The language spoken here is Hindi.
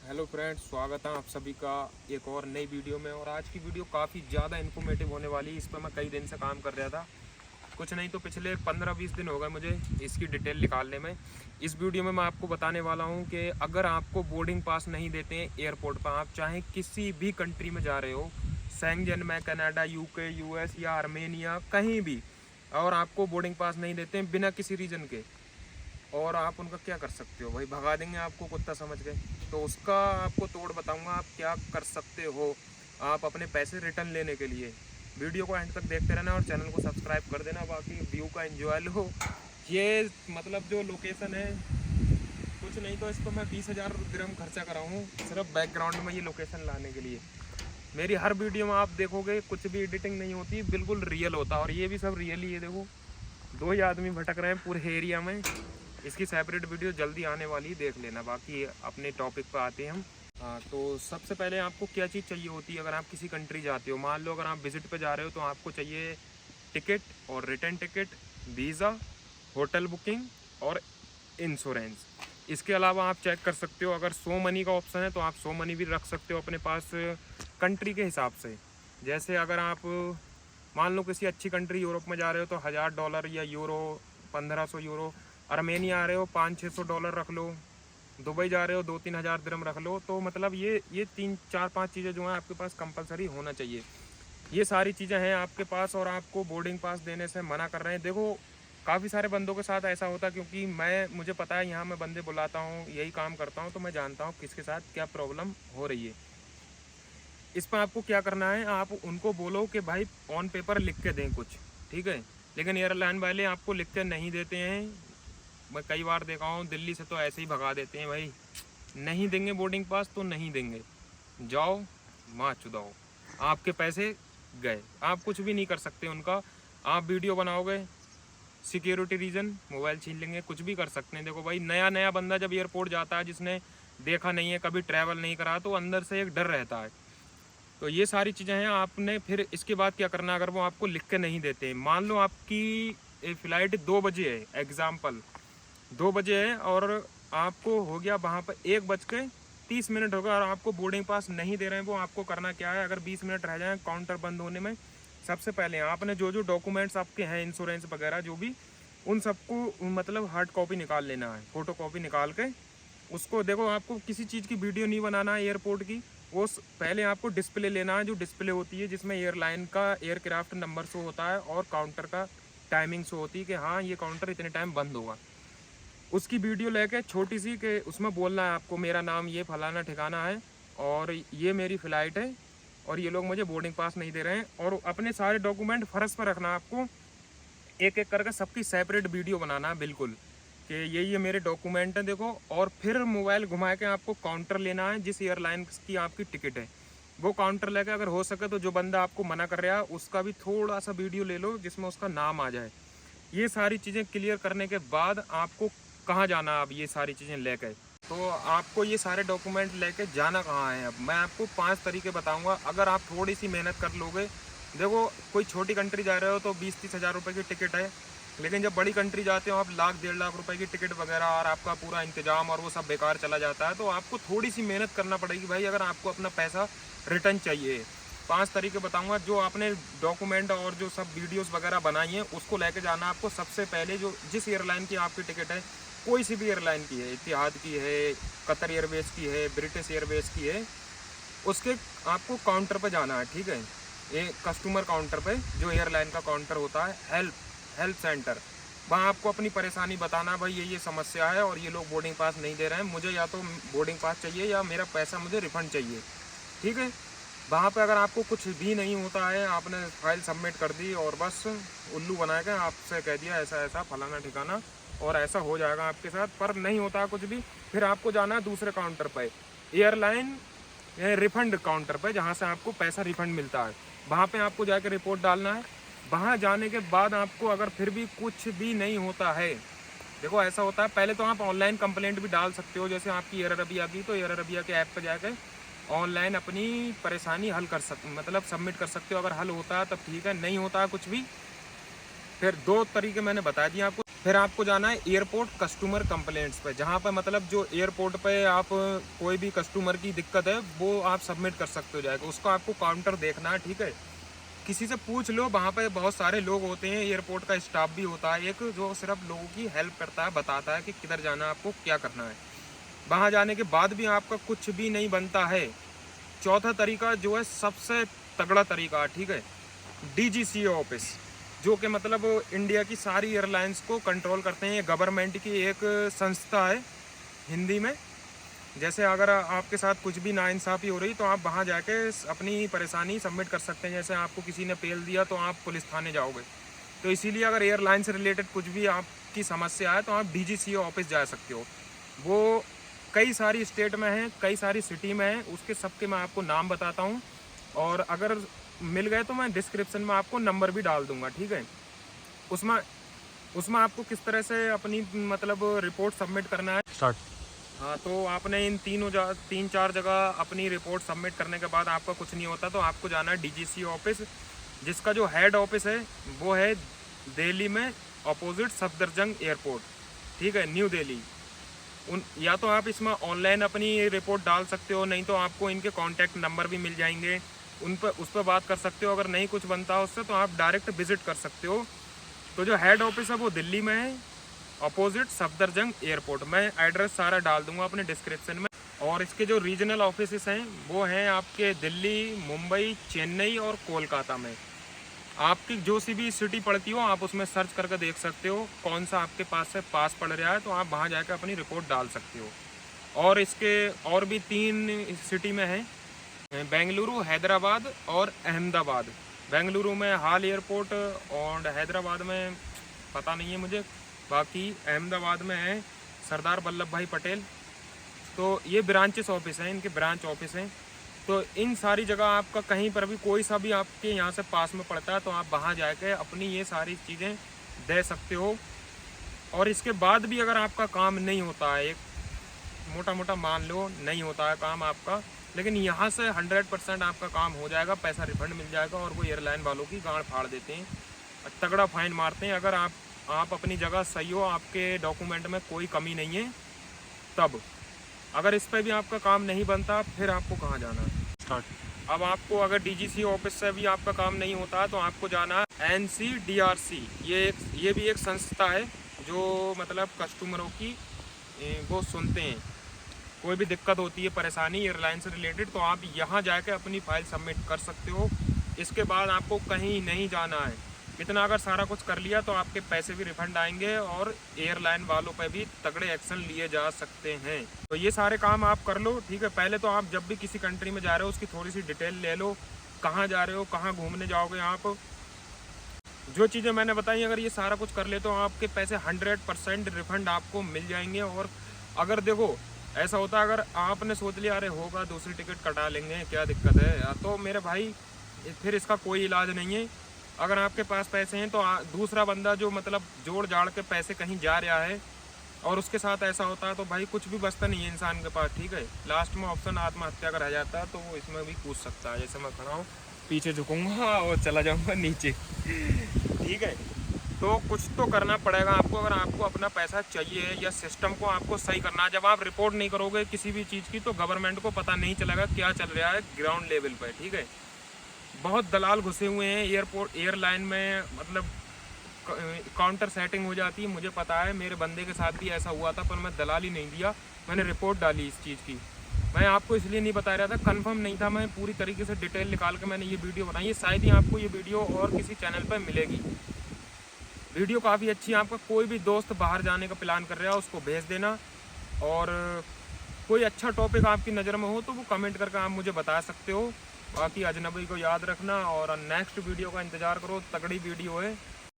हेलो फ्रेंड्स, स्वागत है आप सभी का एक और नई वीडियो में। और आज की वीडियो काफ़ी ज़्यादा इन्फॉर्मेटिव होने वाली है। इस पर मैं कई दिन से काम कर रहा था, कुछ नहीं तो पिछले 15-20 दिन हो गए मुझे इसकी डिटेल निकालने में। इस वीडियो में मैं आपको बताने वाला हूं कि अगर आपको बोर्डिंग पास नहीं देते हैं एयरपोर्ट पर, आप चाहे किसी भी कंट्री में जा रहे हो, शेंगेन में, कनाडा, यूके, यूएस या आर्मेनिया, कहीं भी, और आपको बोर्डिंग पास नहीं देते हैं बिना किसी रीज़न के, और आप उनका क्या कर सकते हो? भाई भगा देंगे आपको, कुत्ता समझ गए। तो उसका आपको तोड़ बताऊंगा आप क्या कर सकते हो आप अपने पैसे रिटर्न लेने के लिए। वीडियो को एंड तक देखते रहना और चैनल को सब्सक्राइब कर देना। बाकी व्यू का एंजॉय लो। ये मतलब जो लोकेशन है, कुछ नहीं तो इस पर मैं 20,000 दिरहम खर्चा करा हूँ सिर्फ बैकग्राउंड में ये लोकेशन लाने के लिए। मेरी हर वीडियो में आप देखोगे कुछ भी एडिटिंग नहीं होती, बिल्कुल रियल होता है। और ये भी सब रियल ही है। देखो, 2 ही आदमी भटक रहे हैं पूरे एरिया में। इसकी सेपरेट वीडियो जल्दी आने वाली, देख लेना। बाकी अपने टॉपिक पर आते हैं हम। हाँ, तो सबसे पहले आपको क्या चीज़ चाहिए होती है अगर आप किसी कंट्री जाते हो। मान लो अगर आप विजिट पे जा रहे हो तो आपको चाहिए टिकट और return ticket, visa, hotel booking और इंश्योरेंस। इसके अलावा आप चेक कर सकते हो, अगर सो मनी का ऑप्शन है तो आप सो मनी भी रख सकते हो अपने पास कंट्री के हिसाब से। जैसे अगर आप मान लो किसी अच्छी कंट्री यूरोप में जा रहे हो तो $1,000 या यूरो, 1500 यूरो। आर्मेनिया आ रहे हो, $500-600 रख लो। दुबई जा रहे हो, 2-3 हज़ार दिरहम रख लो। तो मतलब ये 3-4-5 चीज़ें जो हैं आपके पास कंपलसरी होना चाहिए। ये सारी चीज़ें हैं आपके पास और आपको बोर्डिंग पास देने से मना कर रहे हैं। देखो, काफ़ी सारे बंदों के साथ ऐसा होता है, क्योंकि मुझे पता है, यहाँ मैं बंदे बुलाता हूँ, यही काम करता हूँ, तो मैं जानता हूँ किसके साथ क्या प्रॉब्लम हो रही है। इस पर आपको क्या करना है, आप उनको बोलो कि भाई ऑन पेपर लिख के दें कुछ, ठीक है। लेकिन एयरलाइन वाले आपको लिख के नहीं देते हैं। मैं कई बार देखा हूँ, दिल्ली से तो ऐसे ही भगा देते हैं। भाई नहीं देंगे बोर्डिंग पास तो नहीं देंगे, जाओ माँ चुदाओ, आपके पैसे गए। आप कुछ भी नहीं कर सकते उनका। आप वीडियो बनाओगे, सिक्योरिटी रीज़न, मोबाइल छीन लेंगे, कुछ भी कर सकते हैं। देखो भाई, नया नया बंदा जब एयरपोर्ट जाता है, जिसने देखा नहीं है, कभी ट्रैवल नहीं करा, तो अंदर से एक डर रहता है। तो ये सारी चीज़ें हैं। आपने फिर इसके बाद क्या करना है, अगर वो आपको लिख के नहीं देते। मान लो आपकी फ़्लाइट 2 बजे है, एग्ज़ाम्पल 2 बजे है, और आपको हो गया वहाँ पर 1:30 हो गया और आपको बोर्डिंग पास नहीं दे रहे हैं। वो आपको करना क्या है, अगर 20 मिनट रह जाएँ काउंटर बंद होने में, सबसे पहले आपने जो जो डॉक्यूमेंट्स आपके हैं, इंश्योरेंस वगैरह जो भी, उन सबको मतलब हार्ड कॉपी निकाल लेना है, फ़ोटो कॉपी निकाल के उसको। देखो, आपको किसी चीज़ की वीडियो नहीं बनाना है एयरपोर्ट की। पहले आपको डिस्प्ले लेना है, जो डिस्प्ले होती है जिसमें एयरलाइन का एयरक्राफ्ट नंबर शो होता है और काउंटर का टाइमिंग शो होती है कि हाँ ये काउंटर इतने टाइम बंद होगा। उसकी वीडियो लेके छोटी सी, के उसमें बोलना है आपको, मेरा नाम ये फलाना ठिकाना है और ये मेरी फ़्लाइट है और ये लोग मुझे बोर्डिंग पास नहीं दे रहे हैं। और अपने सारे डॉक्यूमेंट फर्श पर रखना है आपको, एक एक करके सबकी सेपरेट वीडियो बनाना है बिल्कुल, कि ये मेरे डॉक्यूमेंट हैं देखो। और फिर मोबाइल घुमा के आपको काउंटर लेना है जिस एयरलाइन की आपकी टिकट है, वो काउंटर लेके अगर हो सके तो जो बंदा आपको मना कर रहा है उसका भी थोड़ा सा वीडियो ले लो जिसमें उसका नाम आ जाए। ये सारी चीज़ें क्लियर करने के बाद आपको कहाँ जाना है अब ये सारी चीज़ें लेकर। तो आपको ये सारे डॉक्यूमेंट लेके जाना कहाँ है, अब मैं आपको 5 तरीके बताऊंगा। अगर आप थोड़ी सी मेहनत कर लोगे, देखो कोई छोटी कंट्री जा रहे हो तो 20-30 हज़ार रुपये की टिकट है, लेकिन जब बड़ी कंट्री जाते हो आप 1,00,000-1.5 लाख रुपए की टिकट वगैरह और आपका पूरा इंतजाम और वो सब बेकार चला जाता है। तो आपको थोड़ी सी मेहनत करना पड़ेगी भाई, अगर आपको अपना पैसा रिटर्न चाहिए। 5 तरीके बताऊंगा। जो आपने डॉक्यूमेंट और जो सब वीडियोस वगैरह बनाई हैं उसको लेके जाना आपको। सबसे पहले जो जिस एयरलाइन की आपकी टिकट है, कोई सी भी एयरलाइन की है, इतिहाद की है, कतर एयरवेज की है, ब्रिटिश एयरवेज की है, उसके आपको काउंटर पे जाना है, ठीक है। ये कस्टमर काउंटर पे, जो एयरलाइन का काउंटर होता है, हेल्प सेंटर, वहाँ आपको अपनी परेशानी बताना, भाई ये समस्या है और ये लोग बोर्डिंग पास नहीं दे रहे हैं, मुझे या तो बोर्डिंग पास चाहिए या मेरा पैसा मुझे रिफंड चाहिए, ठीक है। वहाँ पे अगर आपको कुछ भी नहीं होता है, आपने फाइल सबमिट कर दी और बस उल्लू बना के आपसे कह दिया ऐसा ऐसा फलाना ठिकाना और ऐसा हो जाएगा आपके साथ, पर नहीं होता कुछ भी, फिर आपको जाना है दूसरे काउंटर पे, एयरलाइन रिफंड काउंटर पे, जहाँ से आपको पैसा रिफंड मिलता है। वहाँ पे आपको जाकर रिपोर्ट डालना है। वहाँ जाने के बाद आपको अगर फिर भी कुछ भी नहीं होता है, देखो ऐसा होता है, पहले तो आप ऑनलाइन कंप्लेंट भी डाल सकते हो। जैसे आपकी एयर अरबिया की, तो एयर अरबिया के ऐप पर जाकर ऑनलाइन अपनी परेशानी हल कर मतलब सबमिट कर सकते हो। अगर हल होता है तब ठीक है, नहीं होता है कुछ भी, फिर 2 तरीके मैंने बता दिए आपको। फिर आपको जाना है एयरपोर्ट कस्टमर कंप्लेंट्स पे, जहाँ पे मतलब जो एयरपोर्ट पे आप कोई भी कस्टमर की दिक्कत है वो आप सबमिट कर सकते हो जाएगा। उसको आपको काउंटर देखना है, ठीक है। किसी से पूछ लो, वहाँ पे बहुत सारे लोग होते हैं, एयरपोर्ट का स्टाफ भी होता है एक, जो सिर्फ लोगों की हेल्प करता है, बताता है कि किधर जाना है, आपको क्या करना है। वहाँ जाने के बाद भी आपका कुछ भी नहीं बनता है, चौथा तरीका जो है सबसे तगड़ा तरीका, ठीक है, DGCA ऑफिस, जो कि मतलब इंडिया की सारी एयरलाइंस को कंट्रोल करते हैं। ये गवर्नमेंट की एक संस्था है हिंदी में। जैसे अगर आपके साथ कुछ भी नाइंसाफ़ी हो रही तो आप वहाँ जाके अपनी परेशानी सबमिट कर सकते हैं। जैसे आपको किसी ने पेल दिया तो आप पुलिस थाने जाओगे। तो इसीलिए अगर एयरलाइन से रिलेटेड कुछ भी आपकी समस्या है तो आप DGCA ऑफिस जा सकते हो। वो कई सारी स्टेट में है, कई सारी सिटी में है, उसके सबके मैं आपको नाम बताता हूँ, और अगर मिल गए तो मैं डिस्क्रिप्शन में आपको नंबर भी डाल दूँगा, ठीक है। उसमें उसमें आपको किस तरह से अपनी मतलब रिपोर्ट सबमिट करना है स्टार्ट। हाँ, तो आपने इन 3-4 जगह अपनी रिपोर्ट सबमिट करने के बाद आपका कुछ नहीं होता तो आपको जाना है DGCA ऑफिस, जिसका जो हेड ऑफिस है वो है दिल्ली में, अपोजिट सफदरजंग एयरपोर्ट, ठीक है, न्यू दिल्ली। या तो आप इसमें ऑनलाइन अपनी रिपोर्ट डाल सकते हो, नहीं तो आपको इनके कॉन्टैक्ट नंबर भी मिल जाएंगे, उस पर बात कर सकते हो। अगर नहीं कुछ बनता है उससे तो आप डायरेक्ट विजिट कर सकते हो। तो जो हेड ऑफिस है वो दिल्ली में है, अपोजिट सफदरजंग एयरपोर्ट। मैं एड्रेस सारा डाल दूंगा अपने डिस्क्रिप्शन में। और इसके जो रीजनल ऑफिस हैं वो हैं आपके दिल्ली, मुंबई, चेन्नई और कोलकाता में। आपकी जो सी भी सिटी पड़ती हो आप उसमें सर्च करके देख सकते हो कौन सा आपके पास से पास पड़ रहा है, तो आप वहाँ जाकर अपनी रिपोर्ट डाल सकते हो। और इसके और भी 3 सिटी में हैं, बेंगलुरु, हैदराबाद और अहमदाबाद। बेंगलुरु में हाल एयरपोर्ट और हैदराबाद में पता नहीं है मुझे, बाकी अहमदाबाद में है सरदार वल्लभ भाई पटेल। तो ये ब्रांचेस ऑफिस हैं, इनके ब्रांच ऑफिस हैं। तो इन सारी जगह आपका कहीं पर भी कोई सा भी आपके यहाँ से पास में पड़ता है तो आप वहाँ जाके अपनी ये सारी चीज़ें दे सकते हो। और इसके बाद भी अगर आपका काम नहीं होता है, एक मोटा मोटा मान लो नहीं होता है काम आपका, लेकिन यहाँ से 100% आपका काम हो जाएगा, पैसा रिफंड मिल जाएगा। और वो एयरलाइन वालों की गांड फाड़ देते हैं, तगड़ा फाइन मारते हैं। अगर आप अपनी जगह सही हो, आपके डॉक्यूमेंट में कोई कमी नहीं है तब। अगर इस पर भी आपका काम नहीं बनता फिर आपको कहाँ जाना है स्टार्ट। अब आपको अगर DGCA ऑफिस से भी आपका काम नहीं होता तो आपको जाना है NCDRC। ये भी एक संस्था है जो मतलब कस्टमरों की वो सुनते हैं। कोई भी दिक्कत होती है, परेशानी एयरलाइन से रिलेटेड, तो आप यहाँ जाके अपनी फाइल सबमिट कर सकते हो। इसके बाद आपको कहीं नहीं जाना है। इतना अगर सारा कुछ कर लिया तो आपके पैसे भी रिफंड आएंगे और एयरलाइन वालों पे भी तगड़े एक्शन लिए जा सकते हैं। तो ये सारे काम आप कर लो, ठीक है। पहले तो आप जब भी किसी कंट्री में जा रहे हो उसकी थोड़ी सी डिटेल ले लो, कहाँ जा रहे हो, कहाँ घूमने जाओगे आप। जो चीज़ें मैंने बताई अगर ये सारा कुछ कर ले तो आपके पैसे 100% रिफंड आपको मिल जाएंगे। और अगर देखो ऐसा होता अगर आपने सोच लिया अरे होगा दूसरी टिकट कटा लेंगे क्या दिक्कत है, तो मेरे भाई फिर इसका कोई इलाज नहीं है। अगर आपके पास पैसे हैं तो दूसरा बंदा जो मतलब जोड़ जाड़ के पैसे कहीं जा रहा है और उसके साथ ऐसा होता है तो भाई कुछ भी बचता नहीं है इंसान के पास, ठीक है। लास्ट में ऑप्शन आत्महत्या का रह जाता है, तो वो इसमें भी कूद सकता है। जैसे मैं खड़ा हूँ, पीछे झुकूँगा और चला जाऊँगा नीचे, ठीक है। तो कुछ तो करना पड़ेगा आपको अगर आपको अपना पैसा चाहिए, या सिस्टम को आपको सही करना है। जब आप रिपोर्ट नहीं करोगे किसी भी चीज़ की तो गवर्नमेंट को पता नहीं चलेगा क्या चल रहा है ग्राउंड लेवल पर, ठीक है। बहुत दलाल घुसे हुए हैं एयरलाइन में, मतलब काउंटर सेटिंग हो जाती है। मुझे पता है, मेरे बंदे के साथ भी ऐसा हुआ था, पर मैं दलाल ही नहीं दिया, मैंने रिपोर्ट डाली इस चीज़ की। मैं आपको इसलिए नहीं बता रहा था, कंफर्म नहीं था, मैं पूरी तरीके से डिटेल निकाल के मैंने ये वीडियो बनाई है। शायद ही आपको ये वीडियो और किसी चैनल पर मिलेगी। वीडियो काफ़ी अच्छी है। आपका कोई भी दोस्त बाहर जाने का प्लान कर रहा है उसको भेज देना। और कोई अच्छा टॉपिक आपकी नज़र में हो तो वो कमेंट करके आप मुझे बता सकते हो। बाकी अजनबी को याद रखना और नेक्स्ट वीडियो का इंतज़ार करो, तगड़ी वीडियो है।